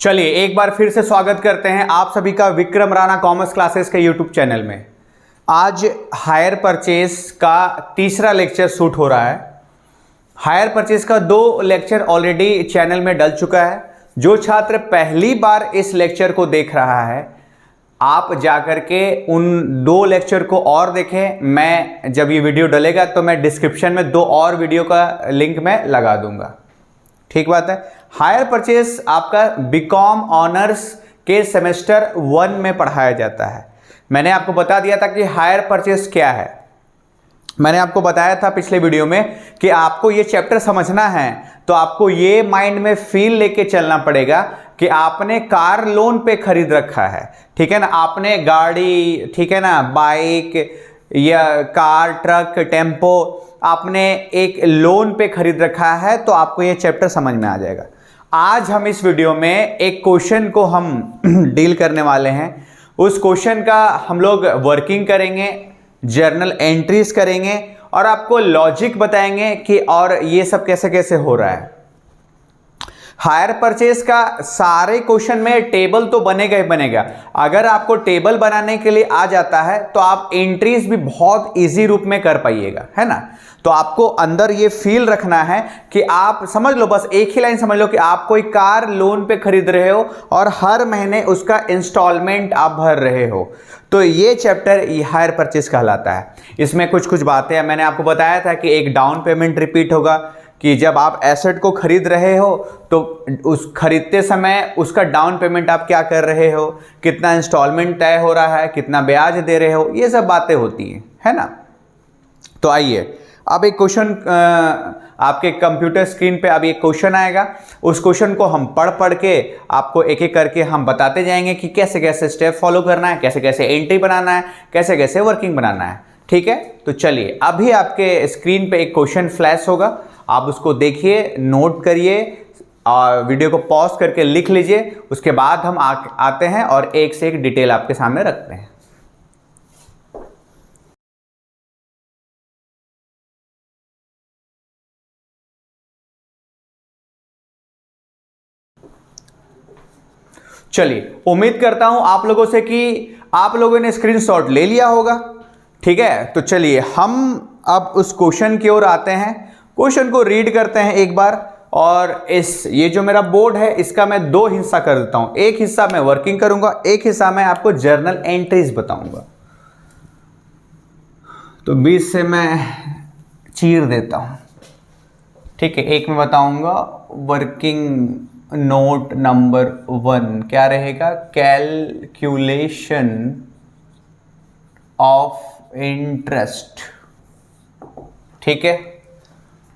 चलिए एक बार फिर से स्वागत करते हैं आप सभी का विक्रम राणा कॉमर्स क्लासेस के यूट्यूब चैनल में। आज हायर परचेज का तीसरा लेक्चर शूट हो रहा है। हायर परचेज का 2 लेक्चर ऑलरेडी चैनल में डल चुका है। जो छात्र पहली बार इस लेक्चर को देख रहा है, आप जाकर के उन 2 लेक्चर को और देखें। मैं जब ये वीडियो डलेगा तो मैं डिस्क्रिप्शन में 2 और वीडियो का लिंक मैं लगा दूंगा। ठीक बात है। हायर परचेज आपका बीकॉम ऑनर्स के सेमेस्टर 1 में पढ़ाया जाता है। मैंने आपको बता दिया था कि हायर परचेज क्या है। मैंने आपको बताया था पिछले वीडियो में कि आपको ये चैप्टर समझना है तो आपको ये माइंड में फील लेके चलना पड़ेगा कि आपने कार लोन पे खरीद रखा है। ठीक है ना, आपने गाड़ी, ठीक है ना, बाइक या कार, ट्रक, टेम्पो आपने एक लोन पे खरीद रखा है, तो आपको ये चैप्टर समझ में आ जाएगा। आज हम इस वीडियो में एक क्वेश्चन को हम डील करने वाले हैं। उस क्वेश्चन का हम लोग वर्किंग करेंगे, जर्नल एंट्रीज करेंगे और आपको लॉजिक बताएंगे कि और ये सब कैसे कैसे हो रहा है। हायर परचेज का सारे क्वेश्चन में टेबल तो बनेगा ही बनेगा। अगर आपको टेबल बनाने के लिए आ जाता है तो आप एंट्रीज भी बहुत इजी रूप में कर पाइएगा, है ना। तो आपको अंदर ये फील रखना है कि आप समझ लो, बस एक ही लाइन समझ लो कि आप कोई कार लोन पे खरीद रहे हो और हर महीने उसका इंस्टॉलमेंट आप भर रहे हो। तो ये चैप्टर हायर परचेज कहलाता है। इसमें कुछ कुछ बातें मैंने आपको बताया था कि एक डाउन पेमेंट रिपीट होगा कि जब आप एसेट को खरीद रहे हो तो उस खरीदते समय उसका डाउन पेमेंट आप क्या कर रहे हो, कितना इंस्टॉलमेंट तय हो रहा है, कितना ब्याज दे रहे हो, ये सब बातें होती हैं, है ना। तो आइए अब एक क्वेश्चन आपके कंप्यूटर स्क्रीन पे अब एक क्वेश्चन आएगा। उस क्वेश्चन को हम पढ़ के आपको एक एक करके हम बताते जाएंगे कि कैसे कैसे स्टेप फॉलो करना है, कैसे कैसे एंट्री बनाना है, कैसे कैसे वर्किंग बनाना है। ठीक है, तो चलिए अभी आपके स्क्रीन पे एक क्वेश्चन फ्लैश होगा, आप उसको देखिए, नोट करिए और वीडियो को पॉज करके लिख लीजिए। उसके बाद हम आते हैं और एक से एक डिटेल आपके सामने रखते हैं। चलिए, उम्मीद करता हूं आप लोगों से कि आप लोगों ने स्क्रीनशॉट ले लिया होगा। ठीक है, तो चलिए हम अब उस क्वेश्चन की ओर आते हैं। क्वेश्चन को रीड करते हैं एक बार। और ये जो मेरा बोर्ड है इसका मैं 2 हिस्सा कर देता हूं। एक हिस्सा मैं वर्किंग करूंगा, एक हिस्सा मैं आपको जर्नल एंट्रीज बताऊंगा। तो बीच से मैं चीर देता हूं। ठीक है, एक मैं बताऊंगा वर्किंग नोट नंबर 1 क्या रहेगा, कैलकुलेशन ऑफ इंटरेस्ट। ठीक है,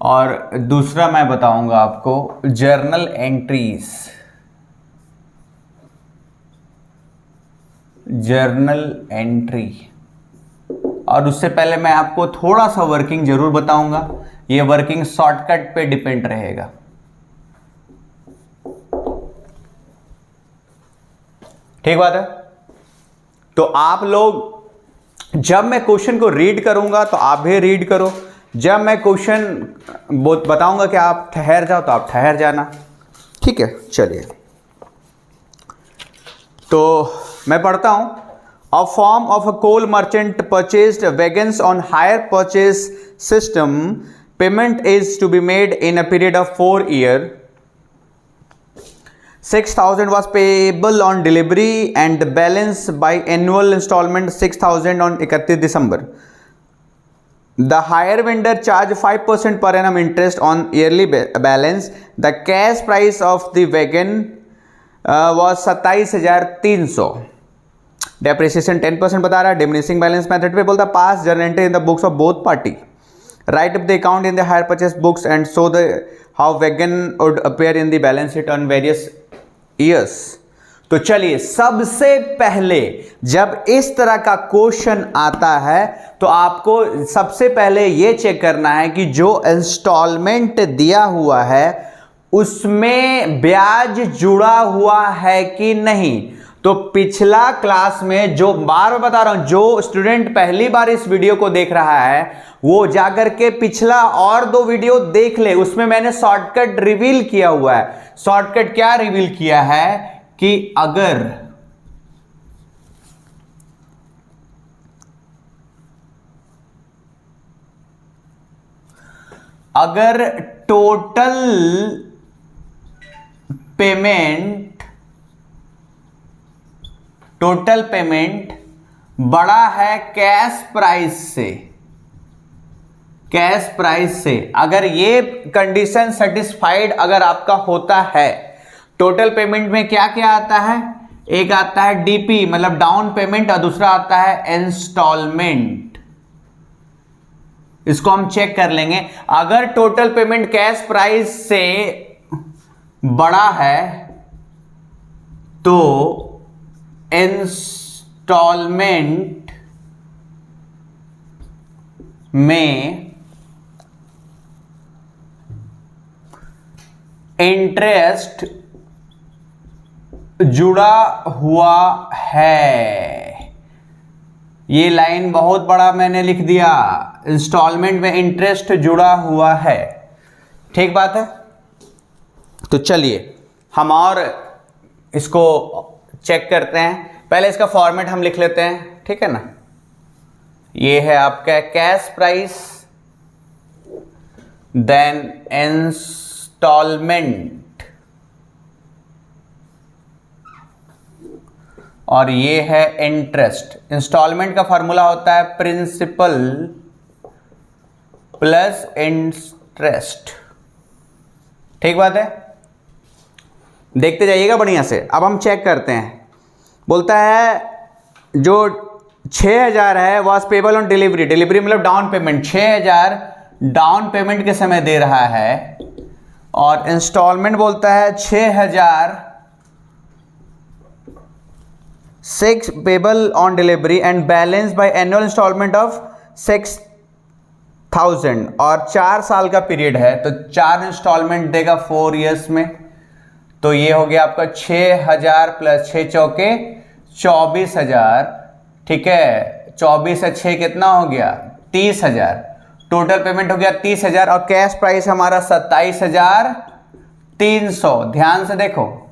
और दूसरा मैं बताऊंगा आपको जर्नल एंट्रीज। जर्नल एंट्री, और उससे पहले मैं आपको थोड़ा सा वर्किंग जरूर बताऊंगा। ये वर्किंग शॉर्टकट पे डिपेंड रहेगा। ठीक बात है। तो आप लोग जब मैं क्वेश्चन को रीड करूंगा तो आप भी रीड करो। जब मैं क्वेश्चन बताऊंगा कि आप ठहर जाओ तो आप ठहर जाना। ठीक है, चलिए तो मैं पढ़ता हूं। A form of a coal merchant purchased wagons on hire purchase system. Payment is to be made in a period of 4 years. 6,000 was payable on delivery and the balance by annual installment 6,000 on 31 December. The hire vendor charged 5% per annum interest on yearly balance. The cash price of the wagon was 27,300. Depreciation 10% बता रहा है। Diminishing balance method पे बोलता pass journal entry in the books of both party. Write up the account in the hire purchase books and show the how wagon would appear in the balance sheet on various years. तो चलिए, सबसे पहले जब इस तरह का question आता है तो आपको सबसे पहले यह चेक करना है कि जो इंस्टॉलमेंट दिया हुआ है उसमें ब्याज जुड़ा हुआ है कि नहीं। तो पिछला क्लास में जो बार बार बता रहा हूं, जो स्टूडेंट पहली बार इस वीडियो को देख रहा है वो जाकर के पिछला और 2 वीडियो देख ले, उसमें मैंने शॉर्टकट रिवील किया हुआ है। शॉर्टकट क्या रिवील किया है कि अगर टोटल पेमेंट बड़ा है कैश प्राइस से, अगर ये कंडीशन सेटिस्फाइड अगर आपका होता है, टोटल पेमेंट में क्या क्या आता है, एक आता है डीपी मतलब डाउन पेमेंट और दूसरा आता है इंस्टॉलमेंट। इसको हम चेक कर लेंगे। अगर टोटल पेमेंट कैश प्राइस से बड़ा है तो इंस्टॉलमेंट में इंटरेस्ट जुड़ा हुआ है। ये लाइन बहुत बड़ा मैंने लिख दिया, इंस्टॉलमेंट में इंटरेस्ट जुड़ा हुआ है। ठीक बात है। तो चलिए हम और इसको चेक करते हैं। पहले इसका फॉर्मेट हम लिख लेते हैं, ठीक है ना। ये है आपका कैश प्राइस, देन इंस्टॉलमेंट, और ये है इंटरेस्ट। इंस्टॉलमेंट का फॉर्मूला होता है प्रिंसिपल प्लस इंटरेस्ट। ठीक बात है। देखते जाइएगा बढ़िया से। अब हम चेक करते हैं। बोलता है जो 6000 है was payable on delivery, delivery मतलब डाउन पेमेंट, 6000 डाउन पेमेंट के समय दे रहा है, और इंस्टॉलमेंट बोलता है 6000 6 payable on delivery and balance by annual installment of 6000, और 4 साल का पीरियड है तो 4 इंस्टॉलमेंट देगा 4 इयर्स में। तो ये हो गया आपका 6000 प्लस 6 चौके 24000। ठीक है, 24 से 6 कितना हो गया 30000। टोटल पेमेंट हो गया 30000 और कैश प्राइस हमारा 27300। ध्यान से देखो,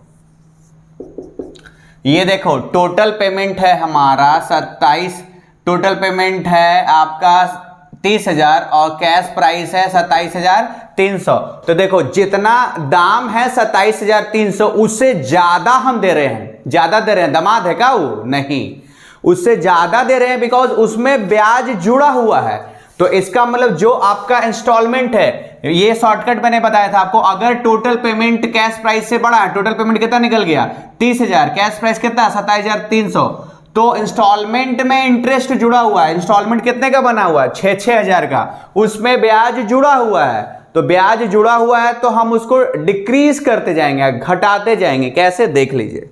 ये देखो टोटल पेमेंट है हमारा 27, टोटल पेमेंट है आपका 30000 और कैश प्राइस है 27300। तो देखो जितना दाम है 27300 उससे ज्यादा हम दे रहे हैं, ज्यादा दे रहे हैं। दामाद है क्या वो? नहीं, उससे ज्यादा दे रहे हैं बिकॉज उसमें ब्याज जुड़ा हुआ है। तो इसका मतलब जो आपका इंस्टॉलमेंट है, ये शॉर्टकट मैंने बताया था आपको, अगर टोटल पेमेंट कैश प्राइस से बड़ा है, टोटल पेमेंट कितना निकल गया 30000, कैश प्राइस कितना 27300, तो इंस्टॉलमेंट में इंटरेस्ट जुड़ा हुआ है। इंस्टॉलमेंट कितने का बना हुआ है 6000 का, उसमें ब्याज जुड़ा हुआ है। तो ब्याज जुड़ा हुआ है तो हम उसको डिक्रीज करते जाएंगे, घटाते जाएंगे। कैसे देख लीजिए,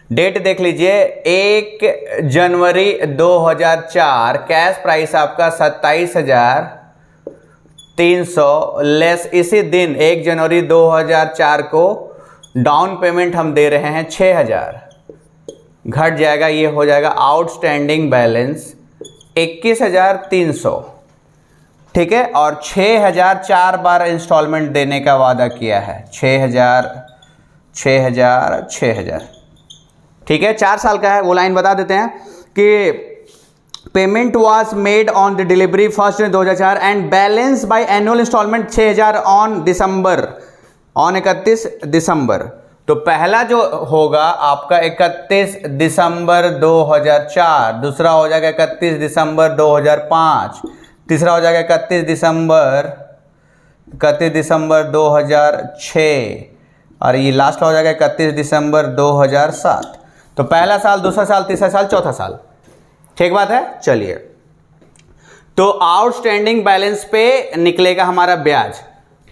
डेट देख लीजिए 1 जनवरी 2004, कैश प्राइस आपका 27300 लेस इसी दिन 1 जनवरी 2004 को डाउन पेमेंट हम दे रहे हैं 6000, घट जाएगा, ये हो जाएगा आउटस्टैंडिंग बैलेंस 21300। ठीक है, और 6000 4 बार इंस्टॉलमेंट देने का वादा किया है, 6000 6000 6000। ठीक है, 4 साल का है। वो लाइन बता देते हैं कि payment was made on the delivery 1 January 2004 and balance by annual installment 6000 on 31 December. तो पहला जो होगा आपका 31 दिसंबर 2004, दूसरा हो जाएगा 31 दिसंबर 2005, तीसरा हो जाएगा 31 दिसंबर 2006, और ये लास्ट हो जाएगा 31 दिसंबर 2007। तो पहला साल, दूसरा साल, तीसरा साल, चौथा साल। ठीक बात है। चलिए, तो आउटस्टैंडिंग बैलेंस पे निकलेगा हमारा ब्याज।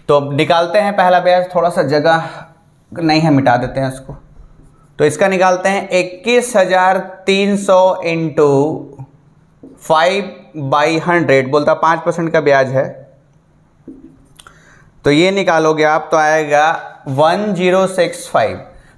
तो निकालते हैं पहला ब्याज, थोड़ा सा जगह नहीं है, मिटा देते हैं इसको। तो इसका निकालते हैं 21300 इंटू 5/100, बोलता 5% का ब्याज है। तो ये निकालोगे आप तो आएगा 1065।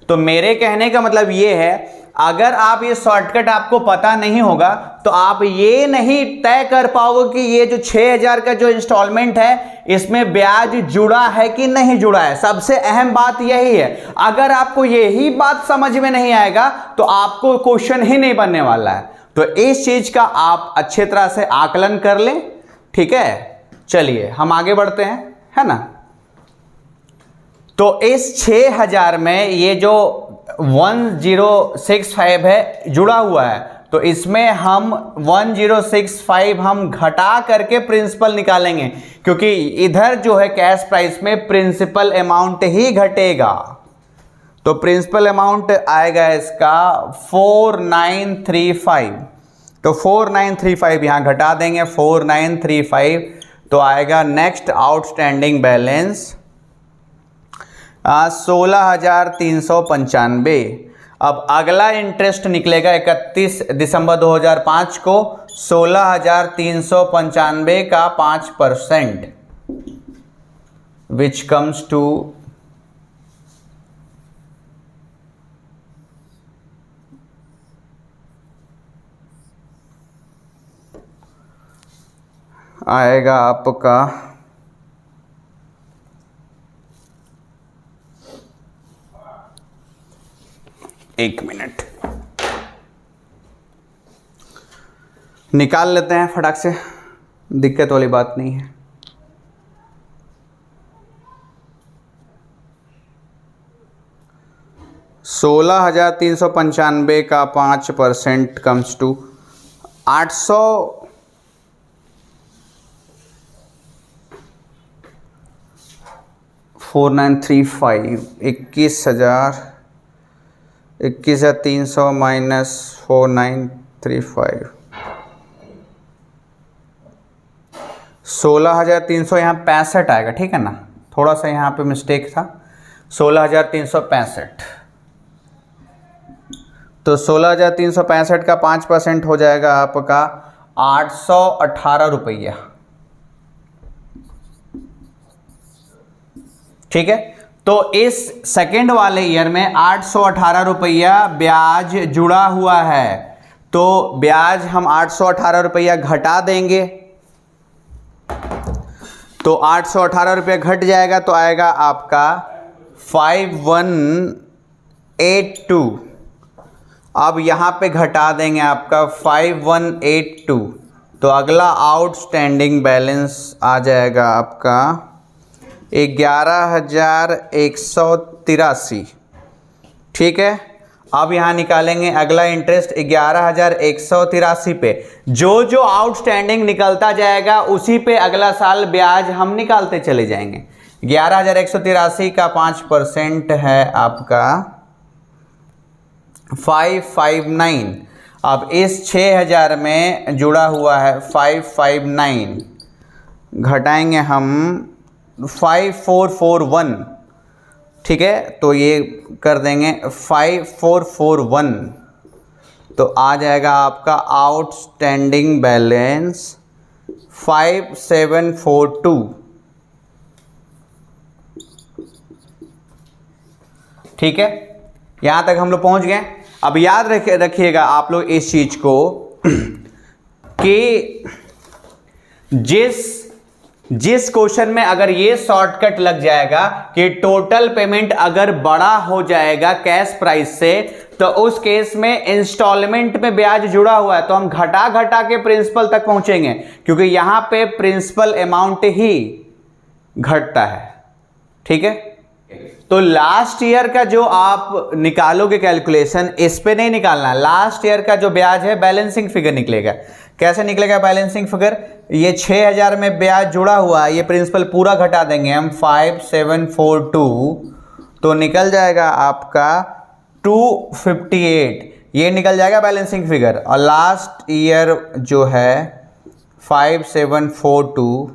तो मेरे कहने का मतलब ये है, अगर आप ये शॉर्टकट आपको पता नहीं होगा तो आप ये नहीं तय कर पाओगे कि ये जो 6000 का जो इंस्टॉलमेंट है इसमें ब्याज जुड़ा है कि नहीं जुड़ा है। सबसे अहम बात यही है, अगर आपको यही बात समझ में नहीं आएगा तो आपको क्वेश्चन ही नहीं बनने वाला है। तो इस चीज का आप अच्छे तरह से आकलन कर लें, ठीक है। चलिए हम आगे बढ़ते हैं, है ना। तो इस 6000 में ये जो 1065 है जुड़ा हुआ है, तो इसमें हम 1065 हम घटा करके प्रिंसिपल निकालेंगे, क्योंकि इधर जो है कैश प्राइस में प्रिंसिपल अमाउंट ही घटेगा। तो प्रिंसिपल अमाउंट आएगा इसका 4935। तो 4935 यहां घटा देंगे, 4935 तो आएगा नेक्स्ट आउटस्टैंडिंग बैलेंस 16,395। अब अगला इंटरेस्ट निकलेगा 31 दिसंबर 2005 को 16,395 का 5%, विच कम्स टू आएगा आपका एक मिनट निकाल लेते हैं फटाक से, दिक्कत वाली बात नहीं है। सोलह 16,395 का 5% कम्स टू 800 4935 21,300 माइनस 4935 16,300 यहाँ 65 आएगा, ठीक है ना। थोड़ा सा यहाँ पे मिस्टेक था, 16,365। तो 16,365 का 5% हो जाएगा आपका 818 रुपया, ठीक है। तो इस सेकेंड वाले ईयर में 818 रुपया ब्याज जुड़ा हुआ है, तो ब्याज हम 818 रुपया घटा देंगे। तो 818 रुपया घट जाएगा तो आएगा आपका 5182। अब यहाँ पे घटा देंगे आपका 5182, तो अगला आउटस्टैंडिंग बैलेंस आ जाएगा आपका 11,183, ठीक है। अब यहाँ निकालेंगे अगला इंटरेस्ट 11,183 पे। जो जो आउटस्टैंडिंग निकलता जाएगा उसी पे अगला साल ब्याज हम निकालते चले जाएंगे। 11,183 का 5% है आपका 559। अब इस 6,000 में जुड़ा हुआ है 559, घटाएंगे हम 5441, ठीक है। तो ये कर देंगे 5441, तो आ जाएगा आपका आउटस्टैंडिंग बैलेंस 5742, ठीक है। यहां तक हम लोग पहुंच गए। अब याद रखिएगा आप लोग इस चीज को कि जिस क्वेश्चन में अगर ये शॉर्टकट लग जाएगा कि टोटल पेमेंट अगर बड़ा हो जाएगा कैश प्राइस से, तो उस केस में इंस्टॉलमेंट में ब्याज जुड़ा हुआ है तो हम घटा घटा के प्रिंसिपल तक पहुंचेंगे, क्योंकि यहां पे प्रिंसिपल अमाउंट ही घटता है, ठीक है। तो लास्ट ईयर का जो आप निकालोगे कैलकुलेशन, इस पे नहीं निकालना। लास्ट ईयर का जो ब्याज है बैलेंसिंग फिगर निकलेगा। कैसे निकलेगा बैलेंसिंग फिगर? ये 6,000 में ब्याज जुड़ा हुआ है, ये प्रिंसिपल पूरा घटा देंगे हम 5742, तो निकल जाएगा आपका 258, ये निकल जाएगा बैलेंसिंग फिगर। और लास्ट ईयर जो है 5742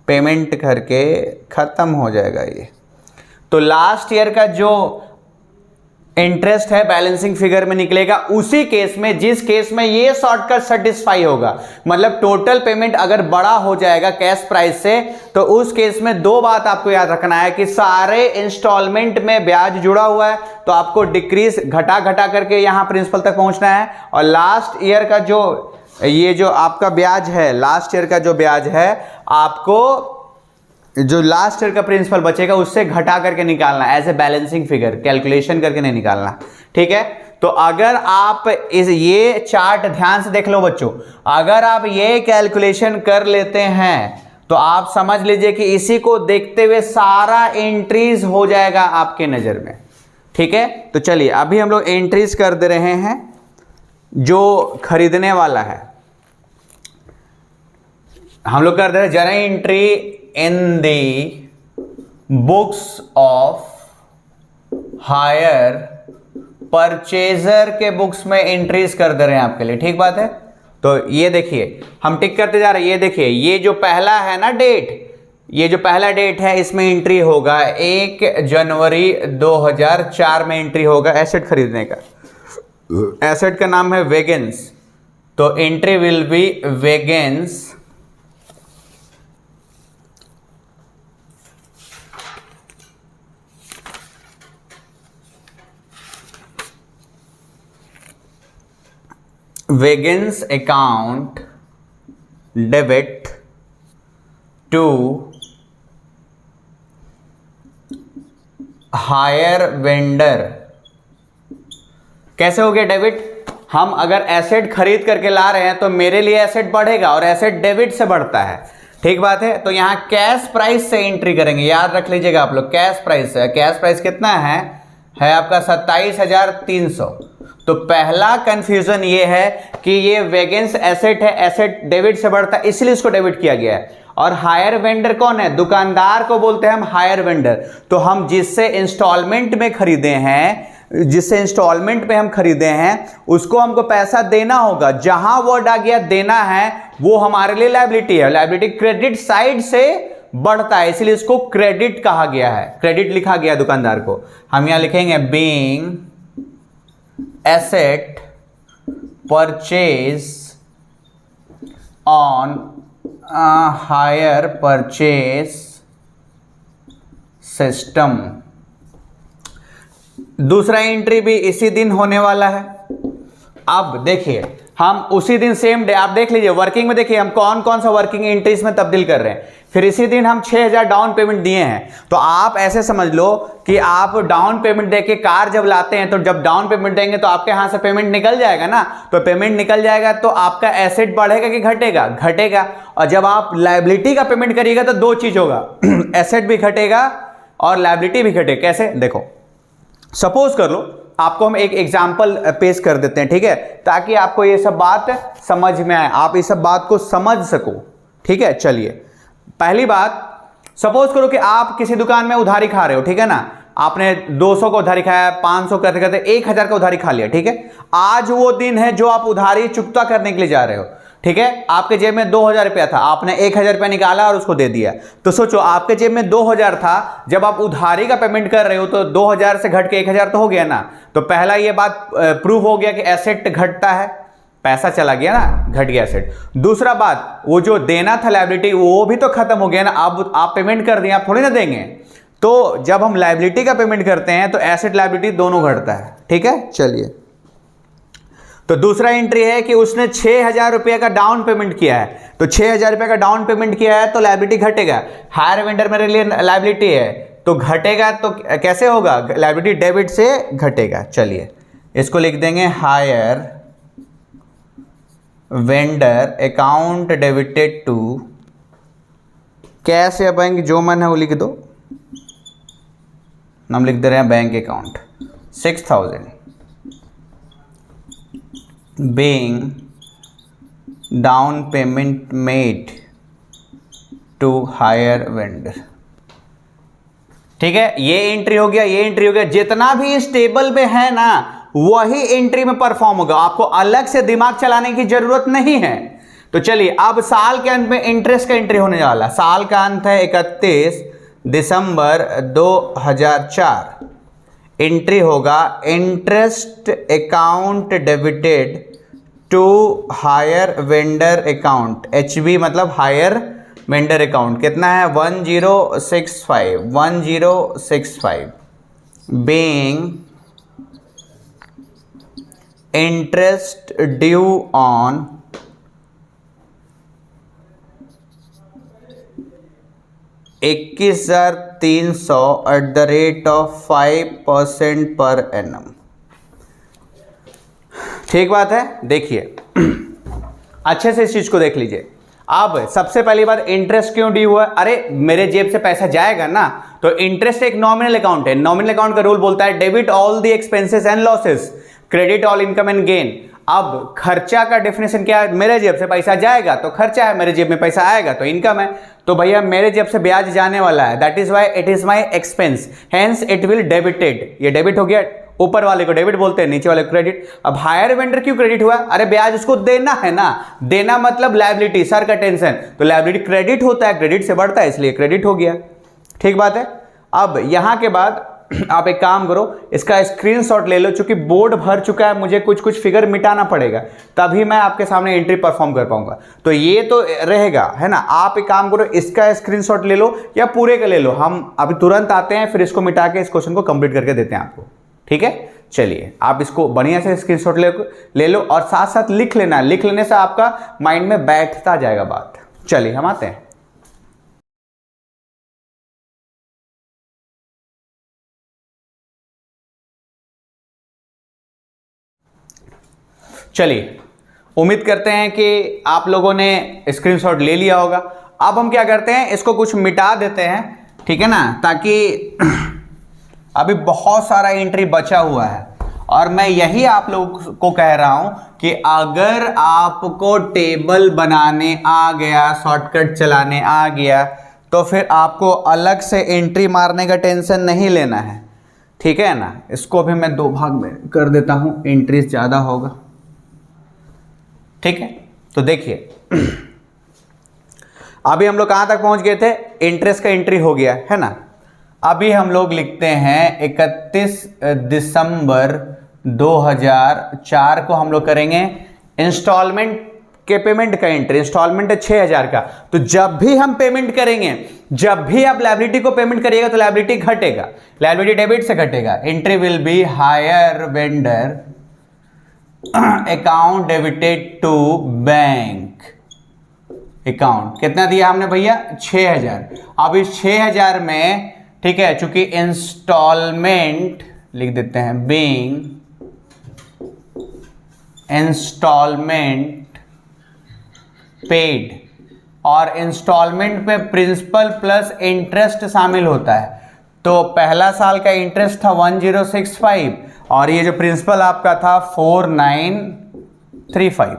पेमेंट करके खत्म हो जाएगा ये। तो लास्ट ईयर का जो इंटरेस्ट है बैलेंसिंग फिगर में निकलेगा उसी केस में जिस केस में ये शॉर्टकट सेटिस्फाई होगा। मतलब टोटल पेमेंट अगर बड़ा हो जाएगा कैश प्राइस से, तो उस केस में दो बात आपको याद रखना है कि सारे इंस्टॉलमेंट में ब्याज जुड़ा हुआ है, तो आपको डिक्रीज घटा घटा करके यहां प्रिंसिपल तक पहुंचना है। और लास्ट ईयर का जो ये जो आपका ब्याज है, लास्ट ईयर का जो ब्याज है, आपको जो लास्ट ईयर का प्रिंसिपल बचेगा उससे घटा करके निकालना, as a balancing figure, calculation करके नहीं निकालना। ठीक है, तो अगर आप ये चार्ट ध्यान से देख लो बच्चों, अगर आप ये कैलकुलेशन कर लेते हैं तो आप समझ लीजिए कि इसी को देखते हुए सारा एंट्रीज हो जाएगा आपके नजर में। ठीक है, तो चलिए अभी हम लोग एंट्रीज कर दे रहे हैं जो खरीदने वाला है, हम लोग कर दे रहे हैं जरा entry in the books of hire purchaser के बुक्स में एंट्रीज कर दे रहे हैं आपके लिए। ठीक बात है, तो ये देखिए हम टिक करते जा रहे हैं। ये देखिए ये जो पहला है ना डेट, ये जो पहला डेट है इसमें एंट्री होगा 1 जनवरी 2004 में एंट्री होगा एसेट खरीदने का। एसेट का नाम है वेगन्स, तो entry will B vegans Wiggins account debit to hire vendor। कैसे हो गया डेबिट? हम अगर एसेट खरीद करके ला रहे हैं तो मेरे लिए एसेट बढ़ेगा और एसेट डेबिट से बढ़ता है। ठीक बात है, तो यहां कैश प्राइस से एंट्री करेंगे, याद रख लीजिएगा आप लोग। कैश प्राइस है, कैश प्राइस कितना है आपका 27,300। तो पहला कंफ्यूजन ये है कि ये वेगन्स एसेट है, एसेट डेबिट से बढ़ता है इसलिए इसको डेबिट किया गया है। और हायर वेंडर कौन है? दुकानदार को बोलते हैं हम हायर वेंडर। तो हम जिससे इंस्टॉलमेंट में खरीदे हैं, जिससे इंस्टॉलमेंट पे हम खरीदे हैं, उसको हमको पैसा देना होगा। जहां वर्ड आ गया देना है वो हमारे लिए लायबिलिटी है। लायबिलिटी क्रेडिट साइड से बढ़ता है इसलिए इसको क्रेडिट कहा गया है, क्रेडिट लिखा गया दुकानदार को। हम यहां लिखेंगे being asset purchase on a hire purchase system। दूसरा एंट्री भी इसी दिन होने वाला है। अब देखिए हम उसी दिन सेम डे, आप देख लीजिए वर्किंग में, देखिए हम कौन कौन सा वर्किंग एंट्रीज में तब्दील कर रहे हैं। फिर इसी दिन हम 6,000 डाउन पेमेंट दिए हैं। तो आप ऐसे समझ लो कि आप डाउन पेमेंट देके कार जब लाते हैं तो जब डाउन पेमेंट देंगे तो आपके यहां से पेमेंट निकल जाएगा ना। तो पेमेंट निकल जाएगा तो आपका एसेट बढ़ेगा कि घटेगा? घटेगा। और जब आप लायबिलिटी का पेमेंट करिएगा तो दो चीज होगा, एसेट भी घटेगा और लायबिलिटी भी घटेगा। कैसे? देखो सपोज कर लो, आपको हम एक एग्जाम्पल पेश कर देते हैं, ठीक है, ताकि आपको ये सब बात समझ में आए, आप इस सब बात को समझ सको। ठीक है, चलिए पहली बात, सपोज करो कि आप किसी दुकान में उधारी खा रहे हो, ठीक है ना। आपने 200 का उधारी खाया, 500 करते करते 1,000 का उधारी खा लिया। ठीक है, आज वो दिन है जो आप उधारी चुकता करने के लिए जा रहे हो। ठीक है, आपके जेब में 2,000 रुपया था, आपने 1,000 रुपया निकाला और उसको दे दिया। तो सोचो आपके जेब में 2,000 था, जब आप उधारी का पेमेंट कर रहे हो तो 2,000 से घट के 1,000 तो हो गया ना। तो पहला ये बात प्रूव हो गया कि एसेट घटता है, पैसा चला गया ना, घट गया एसेट। दूसरा बात, वो जो देना था लायबिलिटी वो भी तो खत्म हो गया ना। अब आप पेमेंट कर दिए, आप थोड़ी ना देंगे। तो जब हम लायबिलिटी का पेमेंट करते हैं तो एसेट लायबिलिटी दोनों घटता है। ठीक है, चलिए तो दूसरा एंट्री है कि उसने 6,000 रुपये का डाउन पेमेंट किया है। तो 6,000 रुपये का डाउन पेमेंट किया है तो लायबिलिटी घटेगा। हायर वेंडर मेरे लिए लायबिलिटी है तो घटेगा। तो कैसे होगा? लायबिलिटी डेबिट से घटेगा। चलिए इसको लिख देंगे hire vendor account debited to cash या बैंक, जो मन है वो लिख दो। हम लिख दे रहे हैं bank account 6,000 being down payment made to hire vendor। ठीक है, ये एंट्री हो गया, ये एंट्री हो गया। जितना भी इस टेबल में है ना वही एंट्री में परफॉर्म होगा, आपको अलग से दिमाग चलाने की जरूरत नहीं है। तो चलिए अब साल के अंत में इंटरेस्ट का एंट्री होने वाला। साल का अंत है 31 दिसंबर 2004। एंट्री होगा interest account debited to hire vendor account, HV मतलब हायर वेंडर अकाउंट। कितना है 1065 being interest due on $21,300 at the rate of 5% per annum। ठीक बात है। देखिए अच्छे से इस चीज को देख लीजिए। अब सबसे पहली बात, इंटरेस्ट क्यों ड्यू हुआ? अरे मेरे जेब से पैसा जाएगा ना, तो इंटरेस्ट एक नॉमिनल अकाउंट है। नॉमिनल अकाउंट का रूल बोलता है debit all the expenses and losses, credit all income and gain. अब खर्चा का डेफिनेशन क्या है? मेरे जेब से पैसा जाएगा तो खर्चा है, मेरे जेब में पैसा आएगा तो इनकम है। तो भैया मेरे जेब से ब्याज जाने वाला है, that is why it is my expense, hence it will debited. ये डेबिट हो गया, ऊपर वाले को डेबिट बोलते हैं, नीचे वाले को क्रेडिट। अब हायर वेंडर क्यों क्रेडिट हुआ? अरे ब्याज उसको देना है ना, देना मतलब लायबिलिटी, सर का टेंशन, तो लायबिलिटी क्रेडिट होता है, क्रेडिट से बढ़ता है, इसलिए क्रेडिट हो गया। ठीक बात है। अब यहां के बाद आप एक काम करो, इसका स्क्रीनशॉट ले लो, चूंकि बोर्ड भर चुका है, मुझे कुछ कुछ फिगर मिटाना पड़ेगा, तभी मैं आपके सामने एंट्री परफॉर्म कर पाऊंगा। तो ये तो रहेगा, है ना। आप एक काम करो, इसका स्क्रीनशॉट ले लो या पूरे का ले लो, हम अभी तुरंत आते हैं, फिर इसको मिटा के इस क्वेश्चन को कंप्लीट करके देते हैं आपको। ठीक है, चलिए आप इसको बढ़िया से स्क्रीनशॉट ले लो और साथ साथ लिख लेना। लिख लेने से आपका माइंड में बैठता जाएगा बात। चलिए हम आते हैं। चलिए उम्मीद करते हैं कि आप लोगों ने स्क्रीनशॉट ले लिया होगा। अब हम क्या करते हैं, इसको कुछ मिटा देते हैं, ठीक है ना, ताकि अभी बहुत सारा एंट्री बचा हुआ है। और मैं यही आप लोगों को कह रहा हूं कि अगर आपको टेबल बनाने आ गया, शॉर्टकट चलाने आ गया, तो फिर आपको अलग से एंट्री मारने का टेंशन नहीं लेना है। ठीक है ना। इसको भी मैं 2 भाग में कर देता हूं, एंट्रीज ज़्यादा होगा। ठीक है, तो देखिए अभी हम लोग कहां तक पहुंच गए थे? इंटरेस्ट का एंट्री हो गया है ना। अभी हम लोग लिखते हैं 31 दिसंबर 2004 को हम लोग करेंगे इंस्टॉलमेंट के पेमेंट का एंट्री। इंस्टॉलमेंट है 6000 का, तो जब भी हम पेमेंट करेंगे, जब भी आप लायबिलिटी को पेमेंट करिएगा तो लायबिलिटी घटेगा, लायबिलिटी डेबिट से घटेगा। Entry will be hire vendor account debited to bank account. कितना दिया हमने भैया? 6000। अब इस 6000 में, ठीक है, चूंकि इंस्टॉलमेंट लिख देते हैं, बीइंग इंस्टॉलमेंट पेड, और इंस्टॉलमेंट में प्रिंसिपल प्लस इंटरेस्ट शामिल होता है। तो पहला साल का इंटरेस्ट था 1065 और ये जो प्रिंसिपल आपका था 4935।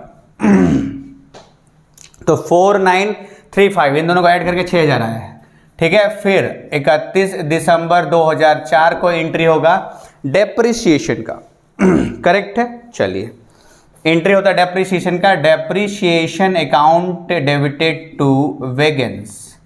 तो 4935 इन दोनों को ऐड करके 6000 आया है। ठीक है, फिर 31 दिसंबर 2004 को एंट्री होगा डेप्रिसिएशन का। करेक्ट है। चलिए एंट्री होता है डेप्रिसिएशन का, depreciation account debited to wagons.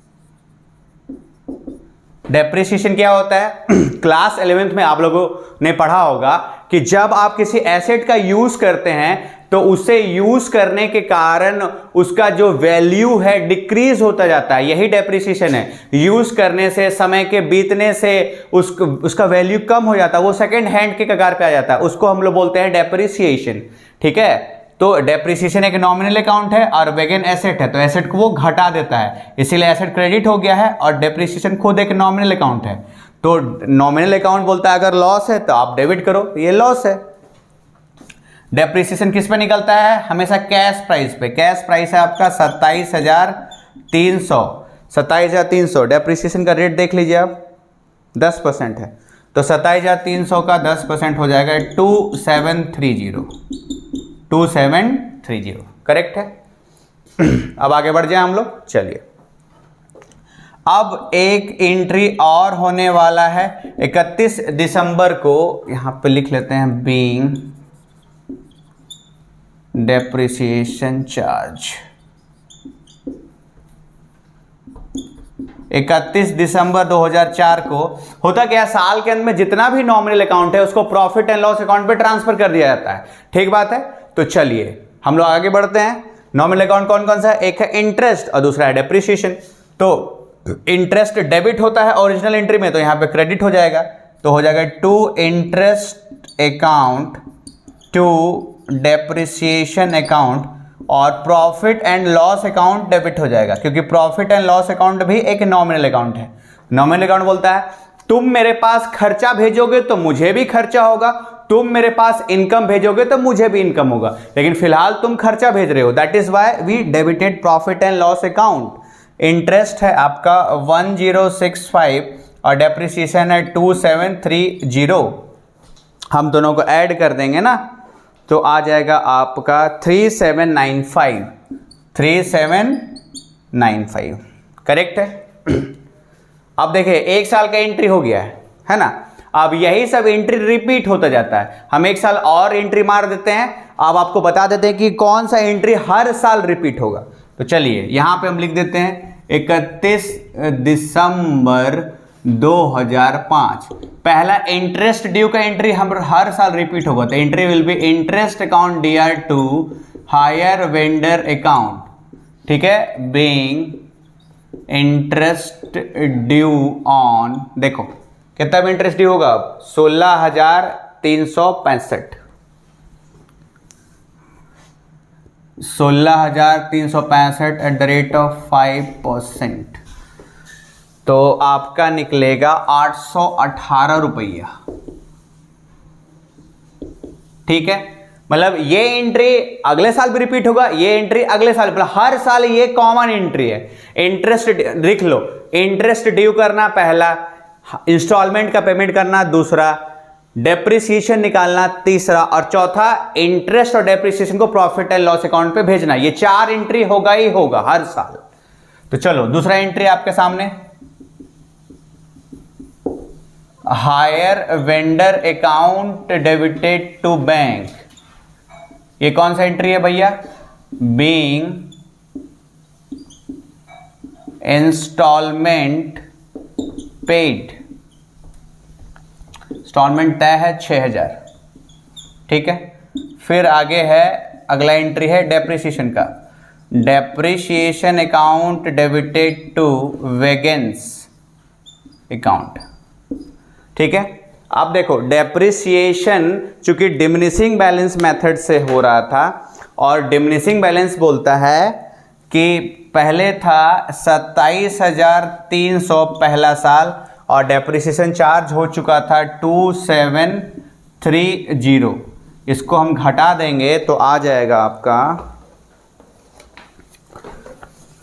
Depreciation क्या होता है? क्लास 11th में आप लोगों ने पढ़ा होगा कि जब आप किसी एसेट का यूज करते हैं तो उसे यूज करने के कारण उसका जो वैल्यू है डिक्रीज होता जाता है, यही डेप्रिसिएशन है। यूज करने से, समय के बीतने से उसका वैल्यू कम हो जाता है, वो सेकेंड हैंड के कगार पे आ जाता है, उसको हम लोग बोलते हैं डेप्रिसिएशन। ठीक है, तो डेप्रिसिएशन एक नॉमिनल अकाउंट है और वेगन एसेट है, तो एसेट को वो घटा देता है, इसीलिए एसेट क्रेडिट हो गया है और डेप्रिसिएशन खुद एक नॉमिनल अकाउंट है। तो नॉमिनल अकाउंट बोलता है अगर लॉस है तो आप डेबिट करो, ये लॉस है। डेप्रिसिएशन किस पे निकलता है? हमेशा कैश प्राइस पे। कैश प्राइस है आपका 27,300। 27,300 डेप्रिसिएशन का रेट देख लीजिए आप, 10% है, तो 27,300 का 10% हो जाएगा 2730। करेक्ट है। अब आगे बढ़ जाए हम लोग। चलिए अब एक एंट्री और होने वाला है 31 दिसंबर को, यहां पे लिख लेते हैं बीइंग डेप्रिसिएशन चार्ज। 31 दिसंबर 2004 को होता क्या, साल के अंत में जितना भी नॉमिनल अकाउंट है उसको प्रॉफिट एंड लॉस अकाउंट पे ट्रांसफर कर दिया जाता है। ठीक बात है। तो चलिए हम लोग आगे बढ़ते हैं। नॉमिनल अकाउंट कौन कौन सा है, एक है इंटरेस्ट और दूसरा है डेप्रिसिएशन। तो इंटरेस्ट डेबिट होता है ओरिजिनल एंट्री में, तो यहां पे क्रेडिट हो जाएगा, तो हो जाएगा to interest account to depreciation account, और profit and loss account debit हो जाएगा, क्योंकि प्रॉफिट एंड लॉस अकाउंट भी एक नॉमिनल अकाउंट है। नॉमिनल अकाउंट बोलता है तुम मेरे पास खर्चा भेजोगे तो मुझे भी खर्चा होगा, तुम मेरे पास इनकम भेजोगे तो मुझे भी इनकम होगा, लेकिन फिलहाल तुम खर्चा भेज रहे हो, that is why we debited profit and loss account. Interest है आपका 1065 और डेप्रिसिएशन है 2730। हम दोनों को ऐड कर देंगे ना तो आ जाएगा आपका 3795 करेक्ट है। अब देखिए एक साल का एंट्री हो गया है ना। अब यही सब एंट्री रिपीट होता जाता है, हम एक साल और एंट्री मार देते हैं। अब आपको बता देते हैं कि कौन सा एंट्री हर साल रिपीट होगा। तो चलिए यहां पे हम लिख देते हैं 31 दिसंबर 2005। पहला इंटरेस्ट ड्यू का एंट्री हम हर साल रिपीट होगा, तो entry will be interest account dear to hire vendor account, ठीक है, बीइंग इंटरेस्ट ड्यू ऑन, देखो कितना भी इंटरेस्ट ड्यू होगा अब 16,365 एट द रेट ऑफ 5%, तो आपका निकलेगा 818 रुपया। ठीक है, मतलब ये एंट्री अगले साल भी रिपीट होगा, ये एंट्री अगले साल, मतलब हर साल ये कॉमन एंट्री है। इंटरेस्ट लिख लो, इंटरेस्ट ड्यू करना पहला, इंस्टॉलमेंट का पेमेंट करना दूसरा, डेप्रिसिएशन निकालना तीसरा, और चौथा इंटरेस्ट और डेप्रिसिएशन को प्रॉफिट एंड लॉस अकाउंट पे भेजना। ये 4 एंट्री होगा ही होगा हर साल। तो चलो दूसरा एंट्री आपके सामने, hire vendor account debited to bank. ये कौन सा एंट्री है भैया, बीइंग इंस्टॉलमेंट पेड, इंस्टॉलमेंट तय है 6000। ठीक है, फिर आगे है अगला एंट्री है डेप्रिसिएशन का, डेप्रिसिएशन अकाउंट डेबिटेड टू वेगेंस अकाउंट। ठीक है, अब देखो डेप्रिसिएशन चूंकि डिमिनिशिंग बैलेंस मेथड से हो रहा था, और डिमिनिशिंग बैलेंस बोलता है कि पहले था 27,300 पहला साल, और डेप्रिसिएशन चार्ज हो चुका था 2730। इसको हम घटा देंगे तो आ जाएगा आपका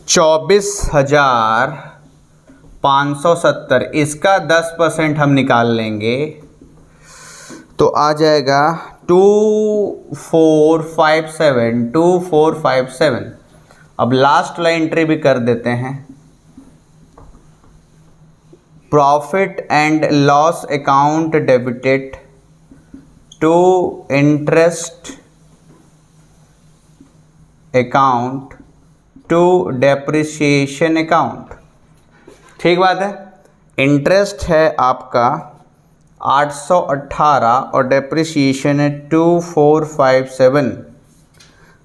24,570। इसका 10% हम निकाल लेंगे तो आ जाएगा 2457। अब लास्ट वाला एंट्री भी कर देते हैं, profit and loss account debited to interest account to depreciation account. ठीक बात है, इंटरेस्ट है आपका 818 और डेप्रिसिएशन है 2457,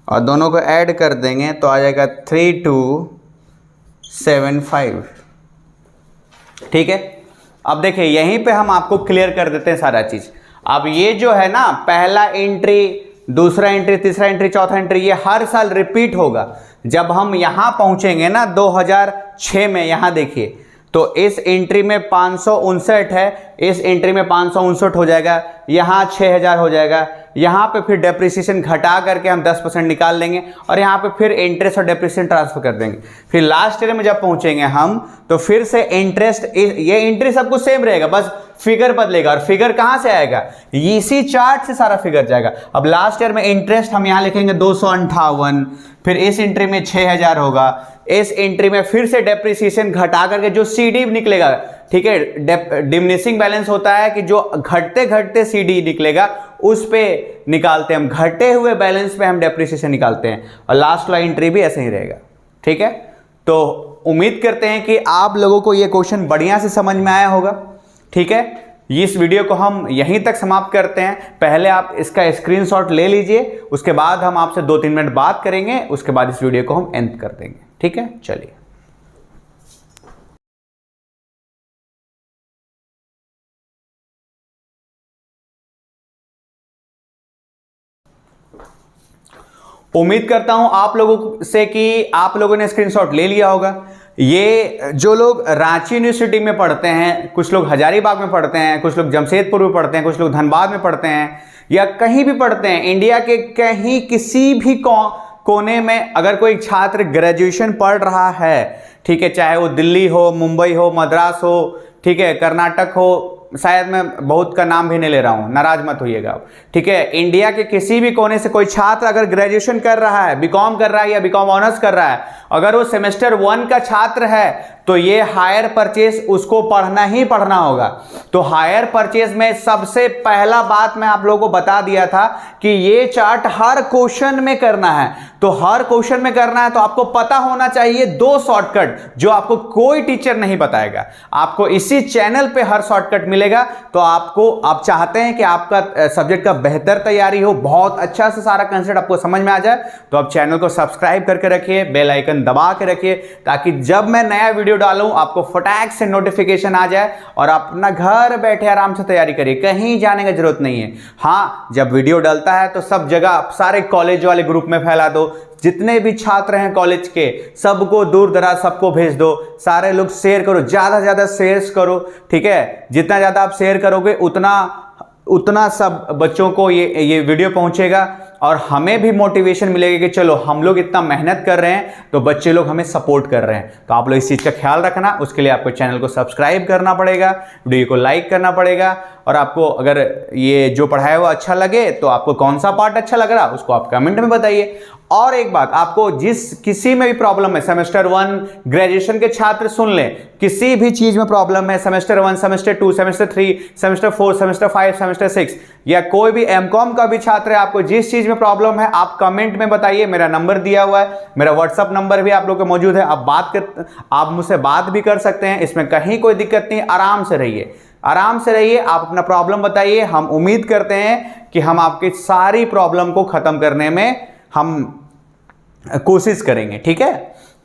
और दोनों को ऐड कर देंगे तो आ जाएगा 3275। ठीक है, अब देखिए यहीं पे हम आपको क्लियर कर देते हैं सारा चीज। अब ये जो है ना, पहला एंट्री, दूसरा एंट्री, तीसरा एंट्री, चौथा एंट्री, ये हर साल रिपीट होगा। जब हम यहां पहुंचेंगे ना 2006 में, यहां देखिए तो इस एंट्री में 559 है, इस एंट्री में 559 हो जाएगा, यहाँ 6000 हो जाएगा, यहाँ पे फिर डेप्रिसिएशन घटा करके हम 10% निकाल लेंगे, और यहाँ पे फिर इंटरेस्ट और डेप्रिसिएशन ट्रांसफर कर देंगे। फिर लास्ट ईयर में जब पहुंचेंगे हम तो फिर से इंटरेस्ट, ये एंट्री सब कुछ सेम रहेगा, बस फिगर बदलेगा। और फिगर कहाँ से आएगा, इसी चार्ट से सारा फिगर जाएगा। अब लास्ट ईयर में इंटरेस्ट हम यहाँ लिखेंगे 258, फिर इस एंट्री में 6000 होगा, इस एंट्री में फिर से डेप्रिसिएशन घटा करके जो सीडी निकलेगा, ठीक है, डिमिनिशिंग बैलेंस होता है कि जो घटते घटते सीडी निकलेगा उस पे निकालते हैं हम, घटे हुए बैलेंस पे हम डेप्रिसिएशन निकालते हैं, और लास्ट वाला एंट्री भी ऐसे ही रहेगा। ठीक है, तो उम्मीद करते हैं कि आप लोगों को ये क्वेश्चन बढ़िया से समझ में आया होगा। ठीक है, इस वीडियो को हम यहीं तक समाप्त करते हैं। पहले आप इसका स्क्रीनशॉट ले लीजिए, उसके बाद हम आपसे 2-3 मिनट बात करेंगे, उसके बाद इस वीडियो को हम एंड कर देंगे। ठीक है, चलिए। उम्मीद करता हूं आप लोगों से कि आप लोगों ने स्क्रीनशॉट ले लिया होगा। ये जो लोग रांची यूनिवर्सिटी में पढ़ते हैं, कुछ लोग हजारीबाग में पढ़ते हैं, कुछ लोग जमशेदपुर में पढ़ते हैं, कुछ लोग धनबाद में पढ़ते हैं, या कहीं भी पढ़ते हैं, इंडिया के कहीं किसी भी कोने में अगर कोई छात्र ग्रेजुएशन पढ़ रहा है, ठीक है, चाहे वो दिल्ली हो, मुंबई हो, मद्रास हो, ठीक है, कर्नाटक हो, शायद मैं बहुत का नाम भी नहीं ले रहा हूं, नाराज मत होइएगा आप। ठीक है, इंडिया के किसी भी कोने से कोई छात्र अगर ग्रेजुएशन कर रहा है, बीकॉम कर रहा है या बीकॉम ऑनर्स कर रहा है, अगर वो सेमेस्टर 1 का छात्र है तो ये हायर परचेस उसको पढ़ना ही पढ़ना होगा। तो हायर परचेस में सबसे पहला बात मैं आप लोगों को बता दिया था कि ये चार्ट हर क्वेश्चन में करना है। तो हर क्वेश्चन में करना है तो आपको पता होना चाहिए 2 शॉर्टकट जो आपको कोई टीचर नहीं बताएगा, आपको इसी चैनल पे हर शॉर्टकट मिलेगा। तो आप चाहते हैं कि आपका सब्जेक्ट का बेहतर तैयारी हो, बहुत अच्छा से सारा कंसेप्ट आपको समझ में आ जाए, तो आप चैनल को सब्सक्राइब करके रखिए, बेल आइकन दबा के रखिए, ताकि जब मैं नया वीडियो डालूं आपको फटाक से नोटिफिकेशन आ जाए और आप अपना घर बैठे आराम से तैयारी करिए, कहीं जाने की जरूरत नहीं है। हाँ, जब वीडियो डलता है तो सब जगह सारे कॉलेज वाले ग्रुप में फैला दो, जितने भी छात्र हैं कॉलेज के सबको दूर दराज सबको भेज दो, सारे लोग शेयर करो, ज्यादा से ज्यादा शेयर करो। ठीक है, जितना ज्यादा आप शेयर करोगे उतना सब बच्चों को ये वीडियो पहुंचेगा और हमें भी मोटिवेशन मिलेगा कि चलो हम लोग इतना मेहनत कर रहे हैं तो बच्चे लोग हमें सपोर्ट कर रहे हैं। तो आप लोग इस चीज़ का ख्याल रखना, उसके लिए आपको चैनल को सब्सक्राइब करना पड़ेगा, वीडियो को लाइक करना पड़ेगा, और आपको अगर ये जो पढ़ाया हुआ अच्छा लगे तो आपको कौन सा पार्ट अच्छा लग रहा उसको आप कमेंट में बताइए। और एक बात, आपको किसी में भी प्रॉब्लम है, सेमेस्टर 1 ग्रेजुएशन के छात्र सुन लें, किसी भी चीज में प्रॉब्लम है, semester 1, semester 2, semester 3, semester 4, semester 5, semester 6, या कोई भी एमकॉम का भी छात्र है, आपको जिस चीज में प्रॉब्लम है आप कमेंट में बताइए। मेरा नंबर दिया हुआ है, मेरा व्हाट्सअप नंबर भी आप लोग को मौजूद है, आप मुझसे बात भी कर सकते हैं, इसमें कहीं कोई दिक्कत नहीं। आराम से रहिए, आप अपना प्रॉब्लम बताइए। हम उम्मीद करते हैं कि हम आपकी सारी प्रॉब्लम को खत्म करने में हम कोशिश करेंगे। ठीक है,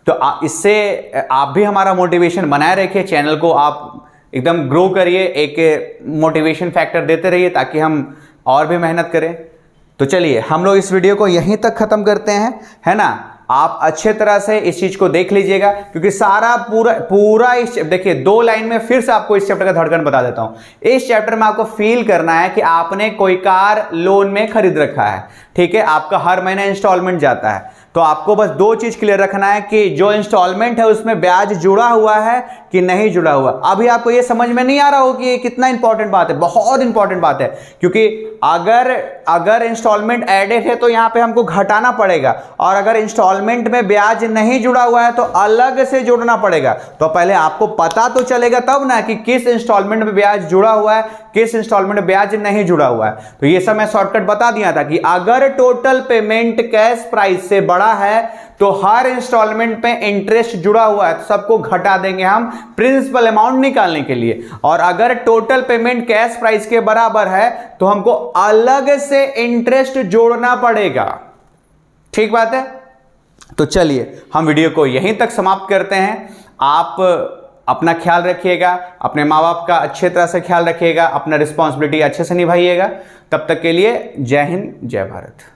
तो इससे आप भी हमारा मोटिवेशन बनाए रखिए, चैनल को आप एकदम ग्रो करिए, एक मोटिवेशन फैक्टर देते रहिए ताकि हम और भी मेहनत करें। तो चलिए हम लोग इस वीडियो को यहीं तक खत्म करते हैं, है ना। आप अच्छे तरह से इस चीज को देख लीजिएगा, क्योंकि सारा पूरा इस देखिए 2 लाइन में फिर से आपको इस चैप्टर का धड़कन बता देता हूं। इस चैप्टर में आपको फील करना है कि आपने कोई कार लोन में खरीद रखा है, ठीक है, आपका हर महीने इंस्टॉलमेंट जाता है, तो आपको बस 2 चीज क्लियर रखना है कि जो इंस्टॉलमेंट है उसमें ब्याज जुड़ा हुआ है कि नहीं जुड़ा हुआ। अभी आपको ये समझ में नहीं आ रहा हो कि ये कितना इंपॉर्टेंट बात है, बहुत इंपॉर्टेंट बात है, क्योंकि अगर इंस्टॉलमेंट एडेड है तो यहां पे हमको घटाना पड़ेगा, और अगर इंस्टॉलमेंट में ब्याज नहीं जुड़ा हुआ है तो अलग से जोड़ना पड़ेगा। तो पहले आपको पता तो चलेगा तब ना कि किस इंस्टॉलमेंट में ब्याज जुड़ा हुआ है, किस इंस्टॉलमेंट में ब्याज नहीं जुड़ा हुआ है। तो ये सब मैं शॉर्टकट बता दिया था कि अगर टोटल पेमेंट कैश प्राइस से बड़ा है तो हर इंस्टॉलमेंट पे इंटरेस्ट जुड़ा हुआ है तो सबको घटा देंगे हम प्रिंसिपल अमाउंट निकालने के लिए, और अगर टोटल पेमेंट कैश प्राइस के बराबर है तो हमको अलग से इंटरेस्ट जोड़ना पड़ेगा। ठीक बात है। तो चलिए हम वीडियो को यहीं तक समाप्त करते हैं। आप अपना ख्याल रखिएगा, अपने माँ बाप का अच्छे तरह से ख्याल रखिएगा, अपना रिस्पॉन्सिबिलिटी अच्छे से निभाइएगा। तब तक के लिए जय हिंद, जय भारत।